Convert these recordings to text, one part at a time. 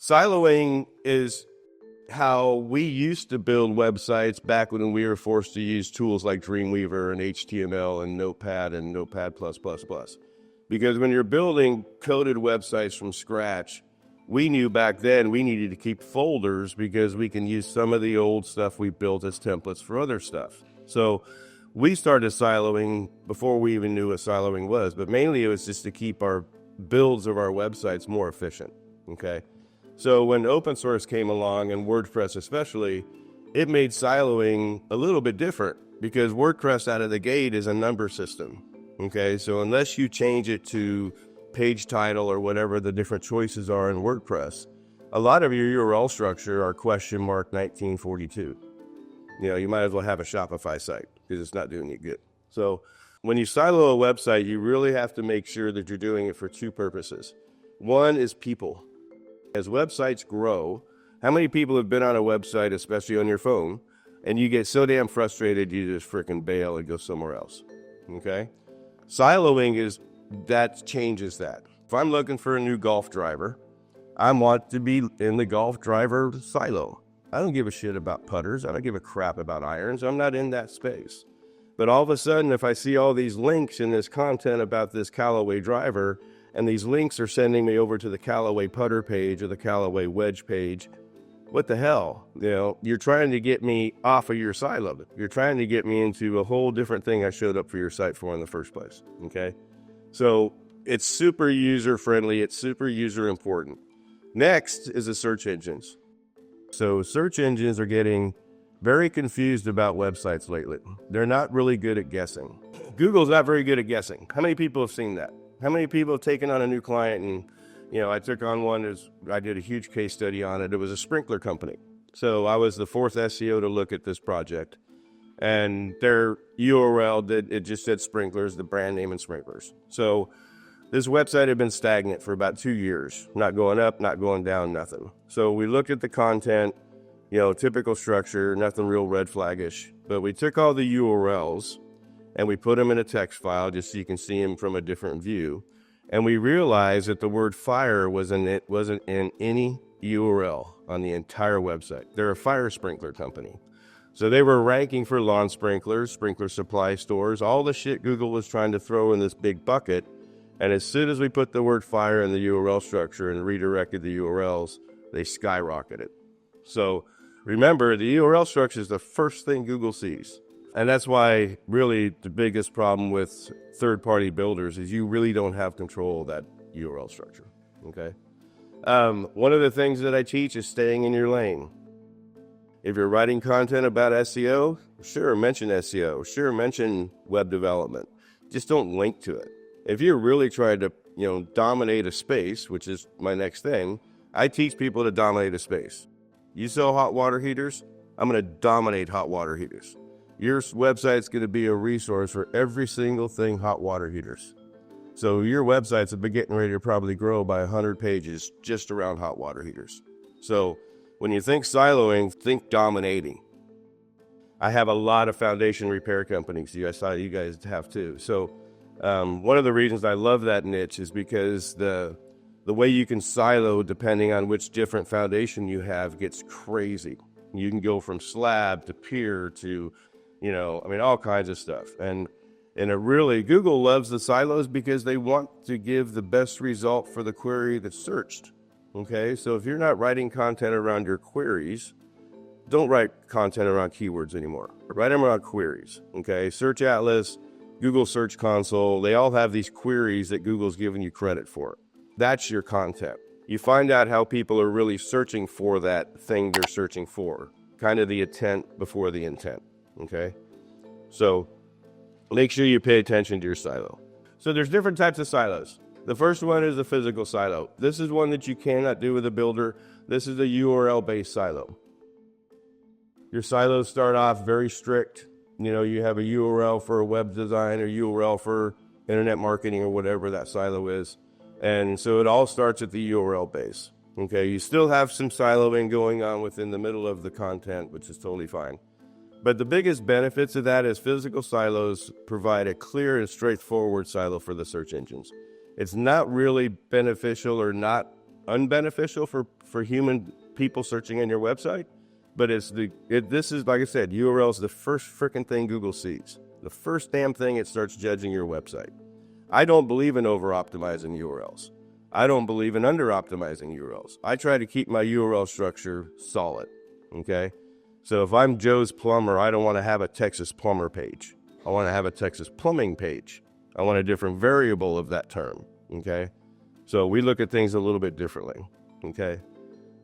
Siloing is how we used to build websites back when we were forced to use tools like Dreamweaver and HTML and Notepad and Notepad++. Because when you're building coded websites from scratch, we knew back then we needed to keep folders because we can use some of the old stuff we built as templates for other stuff. So we started siloing before we even knew what siloing was, but mainly it was just to keep our builds of our websites more efficient, okay? So when open source came along, and WordPress especially, it made siloing a little bit different because WordPress out of the gate is a number system, okay? So unless you change it to page title or whatever the different choices are in WordPress, a lot of your URL structure are question mark 1942. You know, you might as well have a Shopify site because it's not doing you good. So when you silo a website, you really have to make sure that you're doing it for two purposes. One is people. As websites grow, how many people have been on a website, especially on your phone, and you get so damn frustrated you just freaking bail and go somewhere else, okay? Siloing that changes that. If I'm looking for a new golf driver, I want to be in the golf driver silo. I don't give a shit about putters. I don't give a crap about irons. I'm not in that space. But all of a sudden, if I see all these links in this content about this Callaway driver, and these links are sending me over to the Callaway putter page or the Callaway wedge page, what the hell? You know, you're trying to get me off of your silo. You're trying to get me into a whole different thing I showed up for your site for in the first place, okay? So it's super user-friendly. It's super user-important. Next is the search engines. So search engines are getting very confused about websites lately. They're not really good at guessing. Google's not very good at guessing. How many people have seen that? How many people have taken on a new client and, you know, I took on one, I did a huge case study on it. It was a sprinkler company. So I was the fourth SEO to look at this project. And their URL, it just said sprinklers, the brand name and sprinklers. So this website had been stagnant for about 2 years, not going up, not going down, nothing. So we looked at the content, you know, typical structure, nothing real red flaggish. But we took all the URLs and we put them in a text file just so you can see them from a different view. And we realized that the word fire wasn't in any URL on the entire website. They're a fire sprinkler company. So they were ranking for lawn sprinklers, sprinkler supply stores, all the shit Google was trying to throw in this big bucket. And as soon as we put the word fire in the URL structure and redirected the URLs, they skyrocketed. So remember, the URL structure is the first thing Google sees. And that's why really the biggest problem with third-party builders is you really don't have control of that URL structure, okay? One of the things that I teach is staying in your lane. If you're writing content about SEO, sure, mention SEO. Sure, mention web development. Just don't link to it. If you're really trying to, you know, dominate a space, which is my next thing, I teach people to dominate a space. You sell hot water heaters, I'm going to dominate hot water heaters. Your website's going to be a resource for every single thing hot water heaters. So your websites have been getting ready to probably grow by 100 pages just around hot water heaters. So when you think siloing, think dominating. I have a lot of foundation repair companies. You guys have too. So one of the reasons I love that niche is because the way you can silo depending on which different foundation you have gets crazy. You can go from slab to pier to, you know, I mean, all kinds of stuff. And it really, Google loves the silos because they want to give the best result for the query that's searched. Okay, so if you're not writing content around your queries, don't write content around keywords anymore. Write them around queries. Okay, Search Atlas, Google Search Console, they all have these queries that Google's giving you credit for. That's your content. You find out how people are really searching for that thing they're searching for. Kind of the intent before the intent. Okay, so make sure you pay attention to your silo. So there's different types of silos. The first one is a physical silo. This is one that you cannot do with a builder. This is a URL-based silo. Your silos start off very strict. You know, you have a URL for a web design or URL for internet marketing or whatever that silo is. And so it all starts at the URL base. Okay, you still have some siloing going on within the middle of the content, which is totally fine. But the biggest benefits of that is physical silos provide a clear and straightforward silo for the search engines. It's not really beneficial or not unbeneficial for human people searching in your website, but this is, like I said, URL is the first freaking thing Google sees. The first damn thing it starts judging your website. I don't believe in over-optimizing URLs. I don't believe in under-optimizing URLs. I try to keep my URL structure solid, okay? So if I'm Joe's Plumber, I don't want to have a Texas plumber page. I want to have a Texas plumbing page. I want a different variable of that term, okay? So we look at things a little bit differently, okay?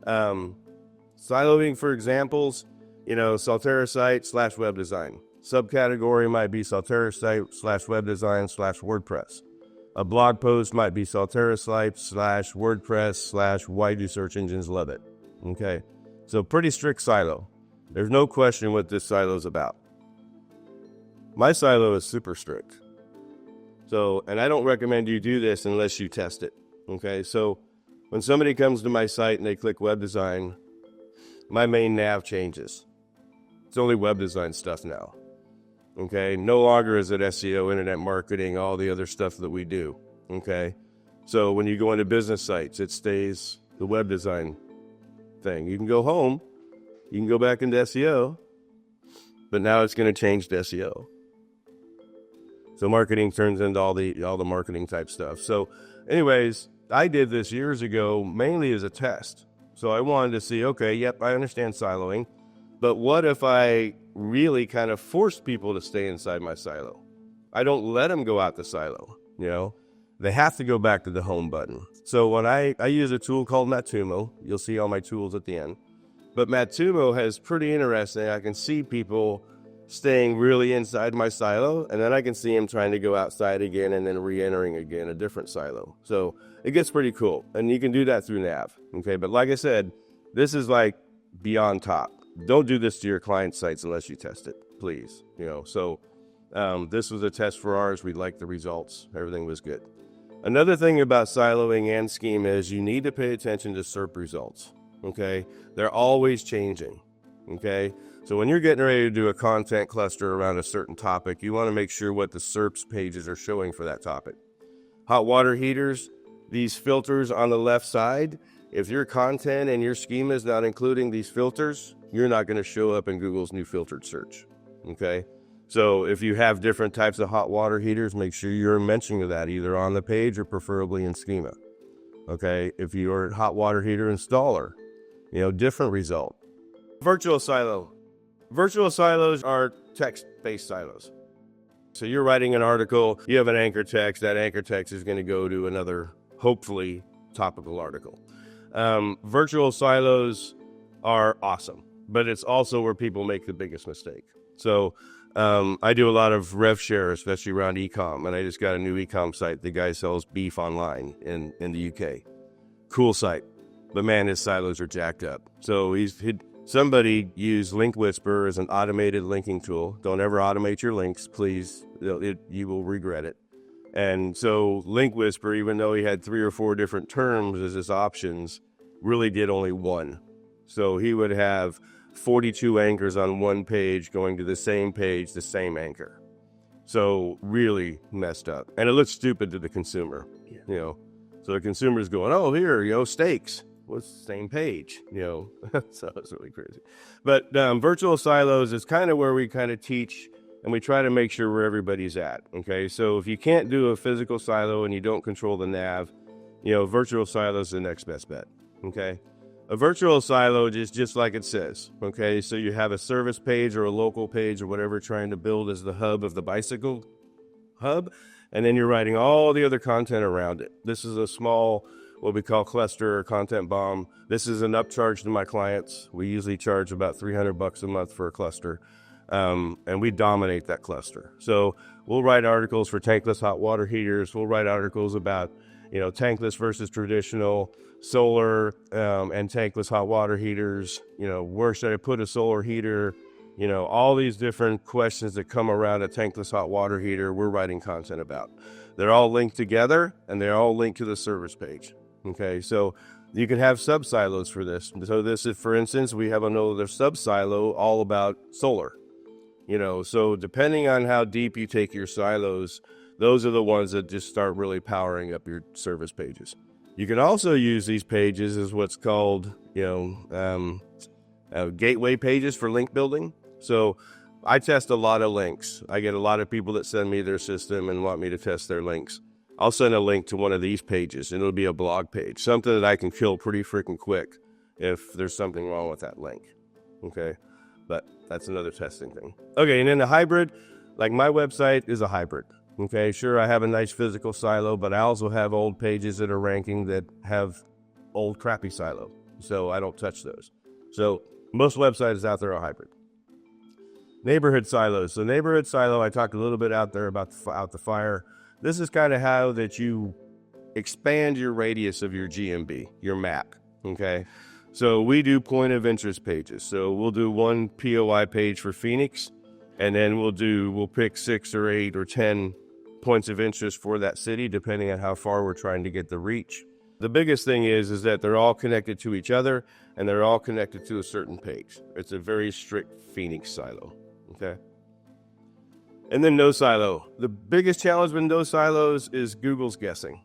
Siloing for examples, Saltera site / web design. Subcategory might be Saltera site / web design / WordPress. A blog post might be Saltera site / WordPress / why do search engines love it, okay? So pretty strict silo. There's no question what this silo is about. My silo is super strict. So, and I don't recommend you do this unless you test it, okay? So when somebody comes to my site and they click web design, my main nav changes. It's only web design stuff now, okay? No longer is it SEO, internet marketing, all the other stuff that we do, okay? So when you go into business sites, it stays the web design thing. You can go home, you can go back into SEO, but now it's going to change to SEO. So marketing turns into all the marketing type stuff. So anyways, I did this years ago, mainly as a test. So I wanted to see, okay, yep, I understand siloing, but what if I really kind of forced people to stay inside my silo? I don't let them go out the silo, They have to go back to the home button. So when I use a tool called Matumo, you'll see all my tools at the end. But Matumo has pretty interesting, I can see people staying really inside my silo, and then I can see them trying to go outside again and then re-entering again a different silo. So it gets pretty cool, and you can do that through Nav, okay? But like I said, this is like beyond top. Don't do this to your client sites unless you test it, please. So this was a test for ours. We liked the results. Everything was good. Another thing about siloing and schema is you need to pay attention to SERP results, okay? They're always changing, okay? So when you're getting ready to do a content cluster around a certain topic, you want to make sure what the SERPs pages are showing for that topic. Hot water heaters, these filters on the left side, if your content and your schema is not including these filters, you're not going to show up in Google's new filtered search, okay? So if you have different types of hot water heaters, make sure you're mentioning that either on the page or preferably in schema, okay? If you're a hot water heater installer, different result. Virtual silo. Virtual silos are text-based silos. So you're writing an article, you have an anchor text, that anchor text is going to go to another, hopefully, topical article. Virtual silos are awesome, but it's also where people make the biggest mistake. So I do a lot of rev share, especially around e-com, and I just got a new e-com site. The guy sells beef online in the UK. Cool site, but man, his silos are jacked up. So somebody used Link Whisper as an automated linking tool. Don't ever automate your links, please. You will regret it. And so Link Whisper, even though he had 3 or 4 different terms as his options, really did only one. So he would have 42 anchors on one page going to the same page, the same anchor. So really messed up. And it looks stupid to the consumer, So the consumer's going, oh, here, steaks. Well, it's the same page, so it's really crazy. But virtual silos is kind of where we kind of teach and we try to make sure where everybody's at, okay? So if you can't do a physical silo and you don't control the nav, virtual silo is the next best bet, okay? A virtual silo is just like it says, okay? So you have a service page or a local page or whatever trying to build as the hub of the bicycle hub, and then you're writing all the other content around it. This is a small, what we call cluster or content bomb. This is an upcharge to my clients. We usually charge about $300 a month for a cluster, and we dominate that cluster. So we'll write articles for tankless hot water heaters. We'll write articles about, tankless versus traditional, solar and tankless hot water heaters. Where should I put a solar heater? All these different questions that come around a tankless hot water heater, we're writing content about. They're all linked together, and they're all linked to the service page. Okay, so you can have sub-silos for this. So this is, for instance, we have another sub-silo all about solar. So depending on how deep you take your silos, those are the ones that just start really powering up your service pages. You can also use these pages as what's called, gateway pages for link building. So I test a lot of links. I get a lot of people that send me their system and want me to test their links. I'll send a link to one of these pages, and it'll be a blog page, something that I can kill pretty freaking quick if there's something wrong with that link. Okay, but that's another testing thing. Okay, and then the hybrid, like my website is a hybrid. Okay, sure, I have a nice physical silo, but I also have old pages that are ranking that have old crappy silo, so I don't touch those. So most websites out there are hybrid. Neighborhood silos. So neighborhood silo, I talked a little bit out there about out the fire. This is kind of how that you expand your radius of your GMB, your map. Okay, so we do point of interest pages. So we'll do one POI page for Phoenix, and then we'll pick 6 or 8 or 10 points of interest for that city, depending on how far we're trying to get the reach. The biggest thing is that they're all connected to each other, and they're all connected to a certain page. It's a very strict Phoenix silo. Okay. And then no silo. The biggest challenge with no silos is Google's guessing.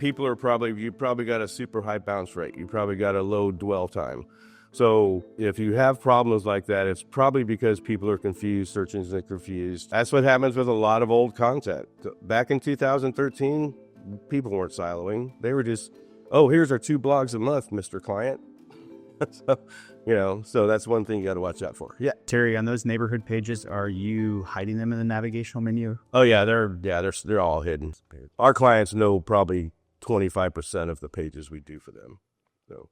You probably got a super high bounce rate. You probably got a low dwell time. So if you have problems like that, it's probably because people are confused, search engines are confused. That's what happens with a lot of old content. Back in 2013, people weren't siloing. They were just, here's our 2 blogs a month, Mr. Client. So that's one thing you got to watch out for. Yeah. Terry, on those neighborhood pages, are you hiding them in the navigational menu? Oh yeah, they're all hidden. Our clients know probably 25% of the pages we do for them. So